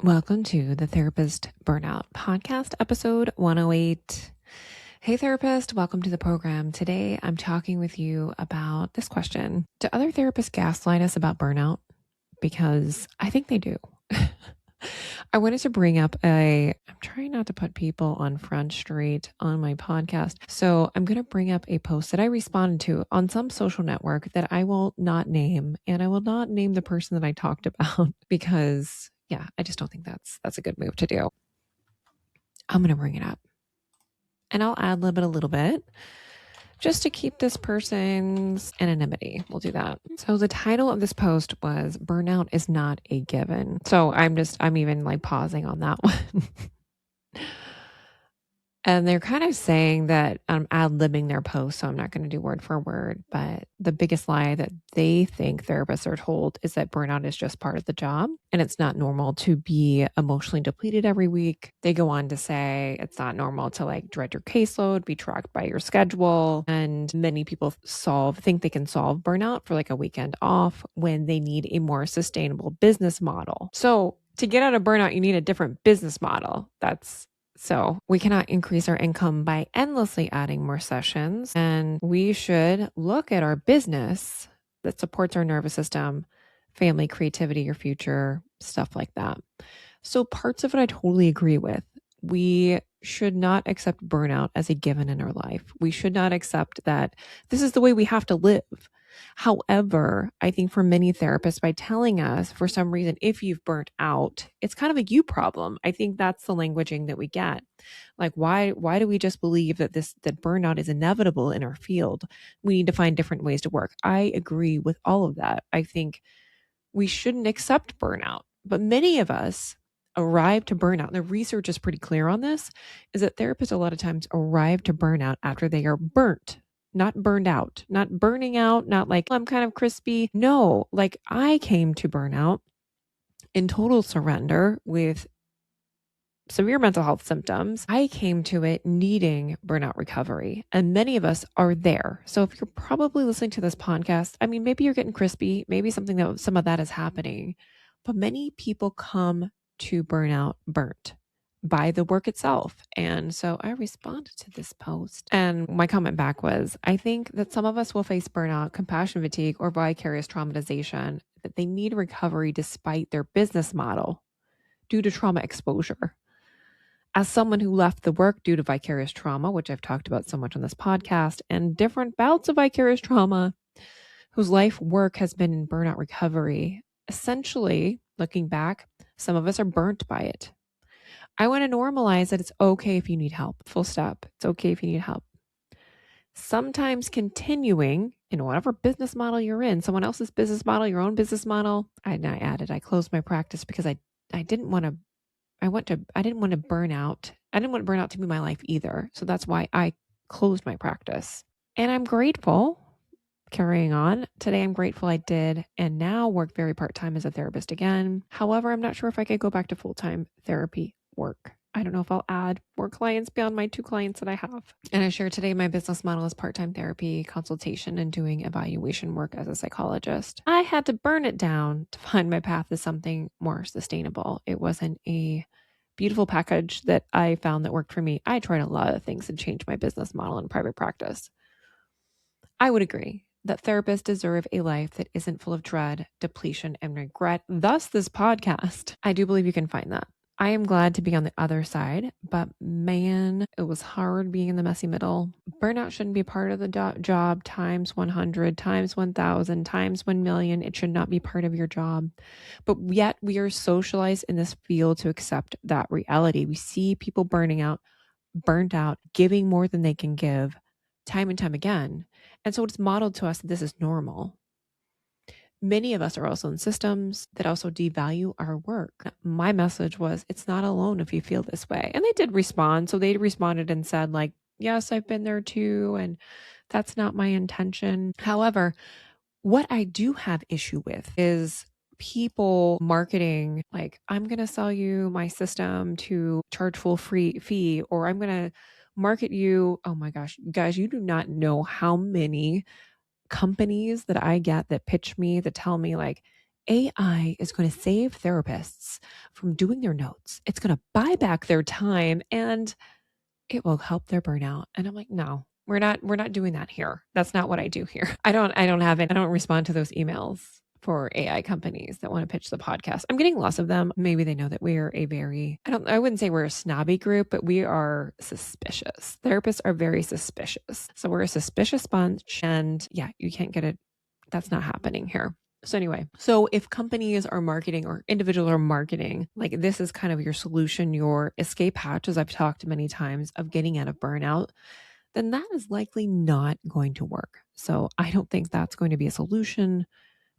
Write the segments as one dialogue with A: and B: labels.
A: Welcome to the Therapist Burnout Podcast, episode 108. Hey, therapist, welcome to the program. Today, I'm talking with you about this question. Do other therapists gaslight us about burnout? Because I think they do. I wanted to bring up I'm trying not to put people on Front Street on my podcast. So I'm going to bring up a post that I responded to on some social network that I will not name. And I will not name the person that I talked about because, I just don't think that's a good move to do. I'm going to bring it up and I'll ad lib it a little bit just to keep this person's anonymity. We'll do that. So the title of this post was Burnout is Not a Given. So I'm even like pausing on that one. And they're kind of saying that I'm ad-libbing their post, so I'm not going to do word for word. But the biggest lie that they think therapists are told is that burnout is just part of the job and it's not normal to be emotionally depleted every week. They go on to say it's not normal to like dread your caseload, be tracked by your schedule. And many people think they can solve burnout for like a weekend off when they need a more sustainable business model. So to get out of burnout, you need a different business model. So we cannot increase our income by endlessly adding more sessions. And we should look at our business that supports our nervous system, family, creativity, your future, stuff like that. So parts of it I totally agree with. We should not accept burnout as a given in our life. We should not accept that this is the way we have to live. However, I think for many therapists, by telling us for some reason, if you've burnt out, it's kind of a you problem. I think that's the languaging that we get. Like, why do we just believe that burnout is inevitable in our field? We need to find different ways to work. I agree with all of that. I think we shouldn't accept burnout, but many of us arrive to burnout. The research is pretty clear on this, is that therapists a lot of times arrive to burnout after they are burnt. Not burned out, not burning out, not like I'm kind of crispy. No, like I came to burnout in total surrender with severe mental health symptoms. I came to it needing burnout recovery, and many of us are there. So if you're probably listening to this podcast, I mean, maybe you're getting crispy, maybe some of that is happening, but many people come to burnout burnt by the work itself. And so I responded to this post and my comment back was, I think that some of us will face burnout, compassion fatigue, or vicarious traumatization, that they need recovery despite their business model due to trauma exposure. As someone who left the work due to vicarious trauma, which I've talked about so much on this podcast, and different bouts of vicarious trauma, whose life work has been in burnout recovery, essentially, looking back, some of us are burnt by it. I want to normalize that it's okay if you need help. Full stop. It's okay if you need help. Sometimes continuing in whatever business model you're in, someone else's business model, your own business model. I closed my practice because I didn't want to burn out. I didn't want burnout to be my life either. So that's why I closed my practice. And I'm grateful, carrying on. Today, I'm grateful I did and now work very part-time as a therapist again. However, I'm not sure if I could go back to full-time therapy work. I don't know if I'll add more clients beyond my 2 clients that I have. And I share today my business model is part-time therapy, consultation, and doing evaluation work as a psychologist. I had to burn it down to find my path to something more sustainable. It wasn't a beautiful package that I found that worked for me. I tried a lot of things and changed my business model in private practice. I would agree that therapists deserve a life that isn't full of dread, depletion, and regret. Thus, this podcast. I do believe you can find that. I am glad to be on the other side, but man, it was hard being in the messy middle. Burnout shouldn't be part of the job times 100, times 1,000, times 1 million. It should not be part of your job. But yet we are socialized in this field to accept that reality. We see people burnt out, giving more than they can give time and time again. And so it's modeled to us that this is normal. Many of us are also in systems that also devalue our work. My message was, it's not alone if you feel this way. And they did respond. So they responded and said like, yes, I've been there too. And that's not my intention. However, what I do have issue with is people marketing like, I'm going to sell you my system to charge full free fee, or I'm going to market you. Oh my gosh, guys, you do not know how many companies that I get that pitch me, that tell me like, AI is going to save therapists from doing their notes. It's going to buy back their time and it will help their burnout. And I'm like, no, we're not doing that here. That's not what I do here. I don't respond to those emails for AI companies that want to pitch the podcast. I'm getting lots of them. Maybe they know that we are I wouldn't say we're a snobby group, but we are suspicious. Therapists are very suspicious. So we're a suspicious bunch. And yeah, you can't get it. That's not happening here. So anyway, so if companies are marketing or individuals are marketing, like this is kind of your solution, your escape hatch, as I've talked many times, of getting out of burnout, then that is likely not going to work. So I don't think that's going to be a solution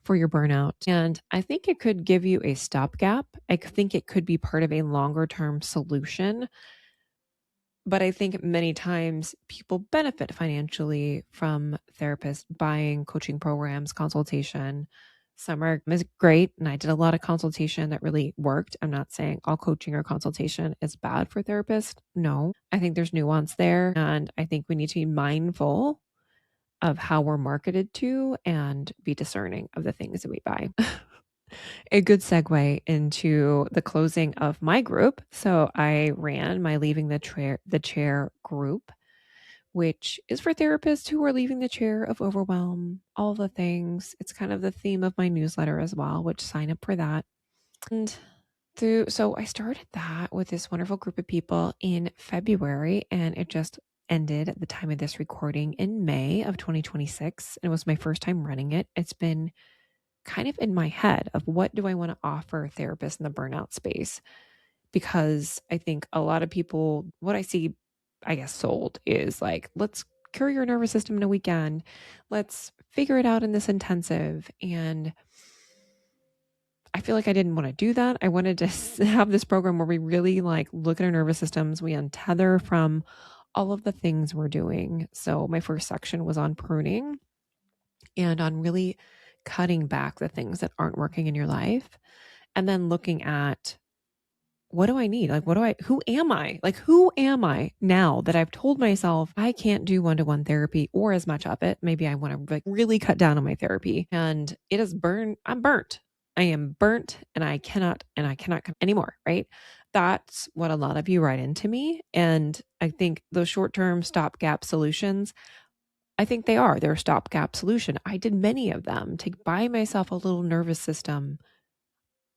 A: for your burnout. And I think it could give you a stopgap. I think it could be part of a longer term solution. But I think many times people benefit financially from therapists buying coaching programs, consultation. Some are is great. And I did a lot of consultation that really worked. I'm not saying all coaching or consultation is bad for therapists. No, I think there's nuance there. And I think we need to be mindful of how we're marketed to and be discerning of the things that we buy. A good segue into the closing of my group. So I ran my Leaving the Chair group, which is for therapists who are leaving the chair of overwhelm, all the things. It's kind of the theme of my newsletter as well, which sign up for that. And so I started that with this wonderful group of people in February, and it just ended at the time of this recording in May of 2026. It was my first time running it. It's been kind of in my head of what do I want to offer therapists in the burnout space? Because I think a lot of people, what I see, I guess, sold is like, let's cure your nervous system in a weekend. Let's figure it out in this intensive. And I feel like I didn't want to do that. I wanted to have this program where we really like look at our nervous systems. We untether from all of the things we're doing. So my first section was on pruning and on really cutting back the things that aren't working in your life. And then looking at what do I need? Like, who am I? Like, who am I now that I've told myself I can't do one-to-one therapy or as much of it? Maybe I want to like really cut down on my therapy and it is I'm burnt. I am burnt and I cannot come anymore. Right. That's what a lot of you write into me. And I think those short-term stopgap solutions, I think they're a stopgap solution. I did many of them to buy myself a little nervous system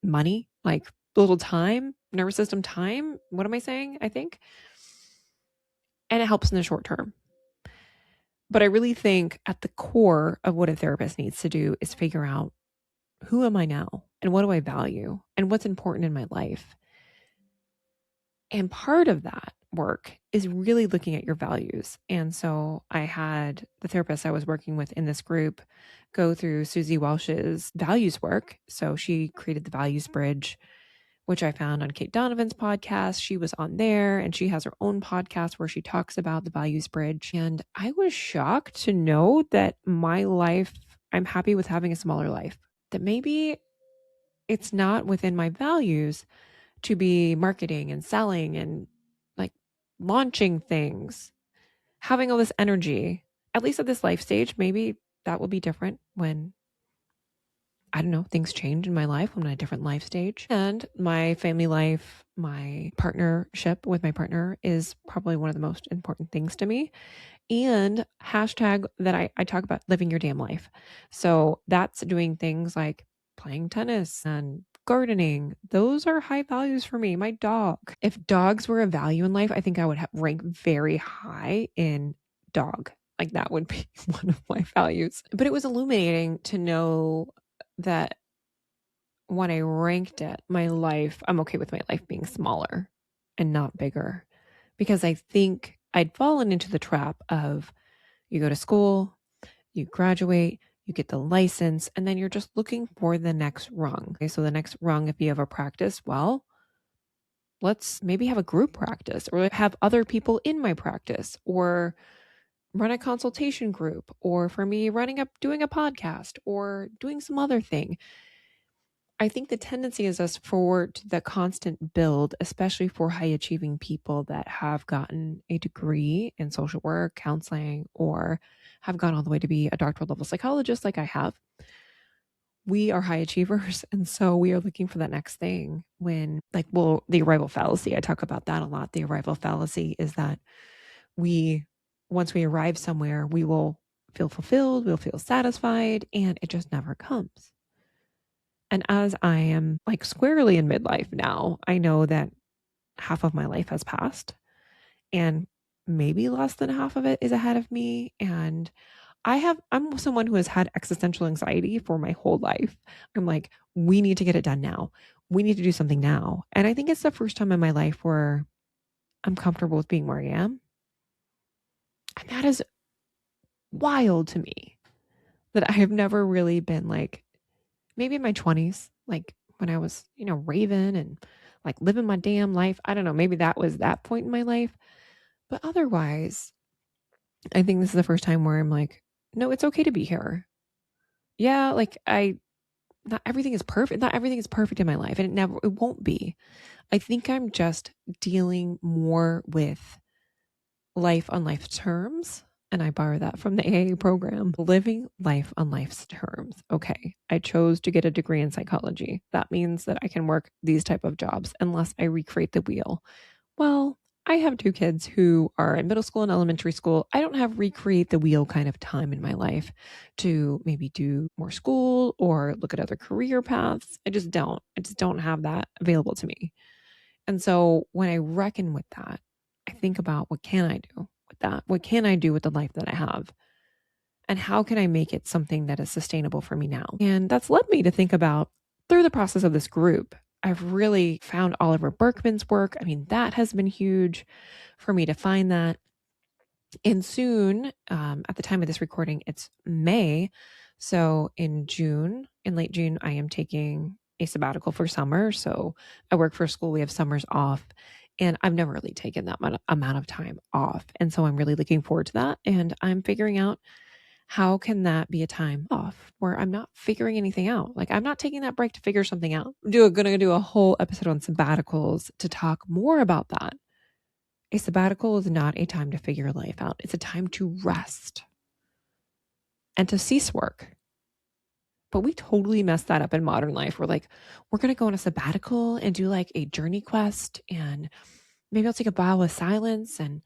A: money, like little time, nervous system time. What am I saying? I think. And it helps in the short term. But I really think at the core of what a therapist needs to do is figure out who am I now and what do I value and what's important in my life. And part of that work is really looking at your values. And so I had the therapist I was working with in this group go through Susie Welch's values work. So she created the values bridge, which I found on Kate Donovan's podcast. She was on there and she has her own podcast where she talks about the values bridge. And I was shocked to know that my life, I'm happy with having a smaller life, that maybe it's not within my values to be marketing and selling and like launching things, having all this energy, at least at this life stage. Maybe that will be different when, I don't know, things change in my life. I'm in a different life stage. And my family life, my partnership with my partner is probably one of the most important things to me. And hashtag that I talk about living your damn life. So that's doing things like playing tennis and gardening. Those are high values for me. My dog. If dogs were a value in life, I think I would rank very high in dog. Like that would be one of my values. But it was illuminating to know that when I ranked it, my life, I'm okay with my life being smaller and not bigger because I think I'd fallen into the trap of you go to school, you graduate, you get the license, and then you're just looking for the next rung. Okay, so the next rung, if you have a practice, well, let's maybe have a group practice or have other people in my practice or run a consultation group or for me doing a podcast or doing some other thing. I think the tendency is us forward to the constant build, especially for high achieving people that have gotten a degree in social work, counseling, or have gone all the way to be a doctoral level psychologist like I have. we are high achievers. And so we are looking for that next thing when, like, well, the arrival fallacy, I talk about that a lot. The arrival fallacy is that once we arrive somewhere, we will feel fulfilled, we'll feel satisfied, and it just never comes. And as I am like squarely in midlife now, I know that half of my life has passed and maybe less than half of it is ahead of me. And I'm someone who has had existential anxiety for my whole life. I'm like, we need to get it done now. We need to do something now. And I think it's the first time in my life where I'm comfortable with being where I am. And that is wild to me that I have never really been like, maybe in my 20s, like when I was, raving and like living my damn life. I don't know. Maybe that was that point in my life. But otherwise, I think this is the first time where I'm like, no, it's okay to be here. Yeah, like not everything is perfect. Not everything is perfect in my life, and it won't be. I think I'm just dealing more with life on life's terms. And I borrow that from the AA program, living life on life's terms. Okay, I chose to get a degree in psychology. That means that I can work these type of jobs unless I recreate the wheel. Well, I have two kids who are in middle school and elementary school. I don't have recreate the wheel kind of time in my life to maybe do more school or look at other career paths. I just don't. I just don't have that available to me. And so when I reckon with that, I think about what can I do with that? What can I do with the life that I have? And how can I make it something that is sustainable for me now? And that's led me to think about through the process of this group, I've really found Oliver Berkman's work. I mean, that has been huge for me to find that. And soon, at the time of this recording, it's May. So in late June, I am taking a sabbatical for summer. So I work for a school, we have summers off. And I've never really taken that amount of time off. And so I'm really looking forward to that. And I'm figuring out how can that be a time off where I'm not figuring anything out? Like I'm not taking that break to figure something out. I'm going to do a whole episode on sabbaticals to talk more about that. A sabbatical is not a time to figure life out. It's a time to rest and to cease work. But we totally messed that up in modern life. We're like, we're going to go on a sabbatical and do like a journey quest and maybe I'll take a vow of silence and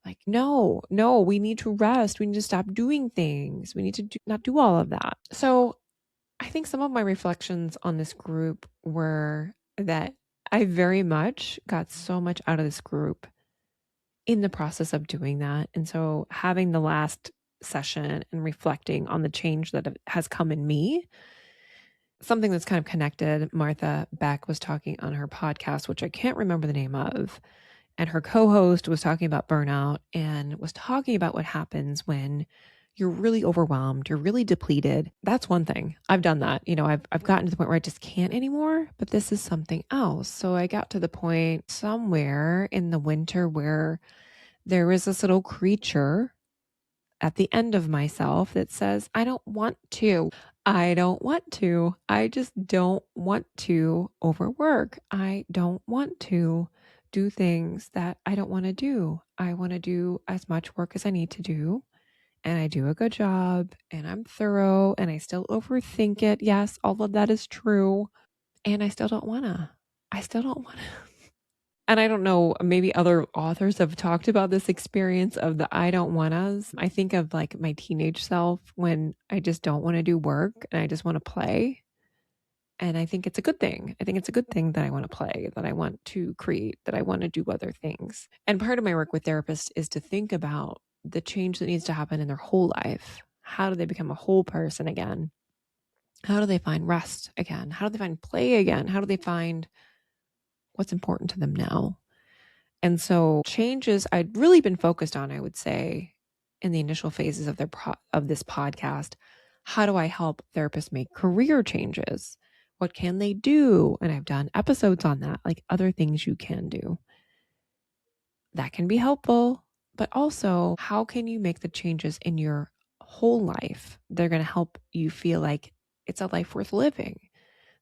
A: like, no, we need to rest. We need to stop doing things. We need to not do all of that. So I think some of my reflections on this group were that I very much got so much out of this group in the process of doing that. And so having the last session and reflecting on the change that has come in me, something that's kind of connected. Martha Beck was talking on her podcast, which I can't remember the name of. And her co-host was talking about burnout and was talking about what happens when you're really overwhelmed, you're really depleted. That's one thing. I've done that. I've gotten to the point where I just can't anymore, but this is something else. So I got to the point somewhere in the winter where there was this little creature at the end of myself that says, I don't want to. I don't want to. I just don't want to overwork. I don't want to do things that I don't want to do. I want to do as much work as I need to do. And I do a good job and I'm thorough and I still overthink it. Yes, all of that is true. And I still don't want to. I still don't want to. And I don't know, maybe other authors have talked about this experience of the I don't wannas. I think of like my teenage self when I just don't want to do work and I just want to play. And I think it's a good thing. I think it's a good thing that I want to play, that I want to create, that I want to do other things. And part of my work with therapists is to think about the change that needs to happen in their whole life. How do they become a whole person again? How do they find rest again? How do they find play again? How do they find what's important to them now? And so changes I'd really been focused on, I would say, in the initial phases of of this podcast. How do I help therapists make career changes? What can they do? And I've done episodes on that, like other things you can do that can be helpful, but also how can you make the changes in your whole life? They're going to help you feel like it's a life worth living,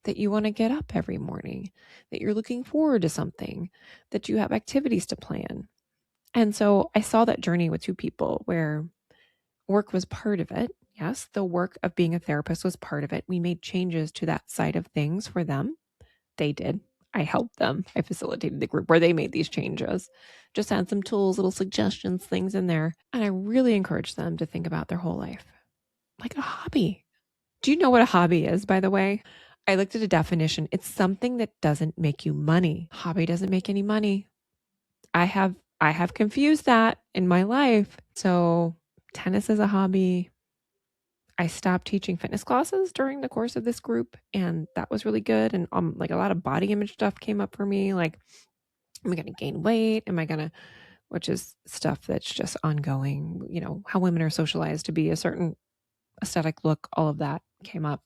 A: that you want to get up every morning, that you're looking forward to something, that you have activities to plan. And so I saw that journey with two people where work was part of it. Yes, the work of being a therapist was part of it. We made changes to that side of things for them. They did. I helped them. I facilitated the group where they made these changes. Just had some tools, little suggestions, things in there. And I really encouraged them to think about their whole life like a hobby. Do you know what a hobby is, by the way? I looked at a definition. It's something that doesn't make you money. Hobby doesn't make any money. I have confused that in my life. So tennis is a hobby. I stopped teaching fitness classes during the course of this group, and that was really good. And like a lot of body image stuff came up for me. Like, am I going to gain weight? Am I going to, which is stuff that's just ongoing. You know, how women are socialized to be a certain aesthetic look. All of that came up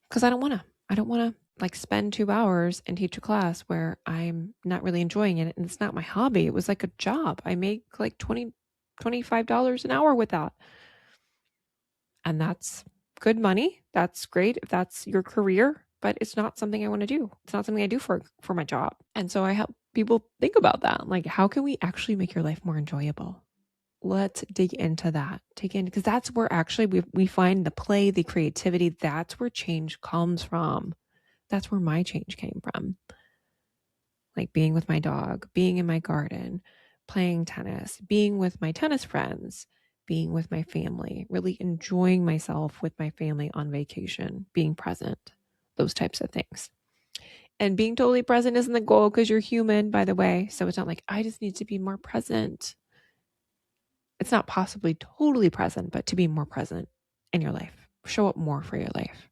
A: because I don't want to. I don't want to like spend 2 hours and teach a class where I'm not really enjoying it, and it's not my hobby. It was like a job. I make like $25 an hour with that. And that's good money. That's great if that's your career, but it's not something I want to do. It's not something I do for my job. And so I help people think about that. Like, how can we actually make your life more enjoyable? Let's dig into that. Dig in because that's where actually we find the play, the creativity. That's where change comes from. That's where my change came from. Like being with my dog, being in my garden, playing tennis, being with my tennis friends, being with my family, really enjoying myself with my family on vacation, being present, those types of things. And being totally present isn't the goal because you're human, by the way. So it's not like I just need to be more present. It's not possibly totally present, but to be more present in your life, show up more for your life.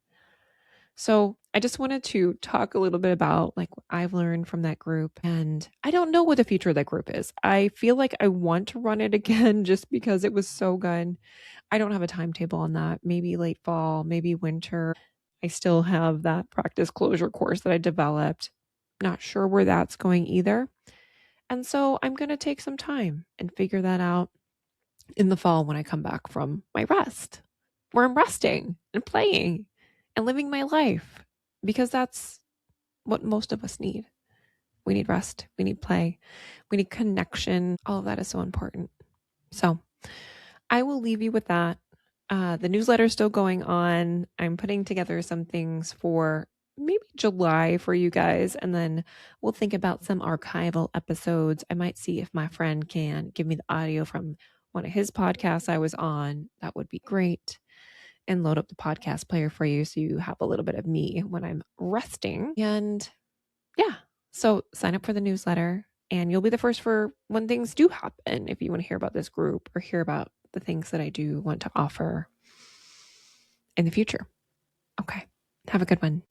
A: So I just wanted to talk a little bit about like what I've learned from that group. And I don't know what the future of that group is. I feel like I want to run it again just because it was so good. I don't have a timetable on that. Maybe late fall, maybe winter. I still have that practice closure course that I developed. Not sure where that's going either. And so I'm going to take some time and figure that out in the fall when I come back from my rest, where I'm resting and playing and living my life because that's what most of us need. We need rest, we need play, we need connection. All of that is so important. So I will leave you with that. The newsletter is still going on. I'm putting together some things for maybe July for you guys, and then we'll think about some archival episodes. I might see if my friend can give me the audio from one of his podcasts I was on. That would be great. And load up the podcast player for you so you have a little bit of me when I'm resting. And yeah, so sign up for the newsletter and you'll be the first for when things do happen. If you want to hear about this group or hear about the things that I do want to offer in the future. Okay. Have a good one.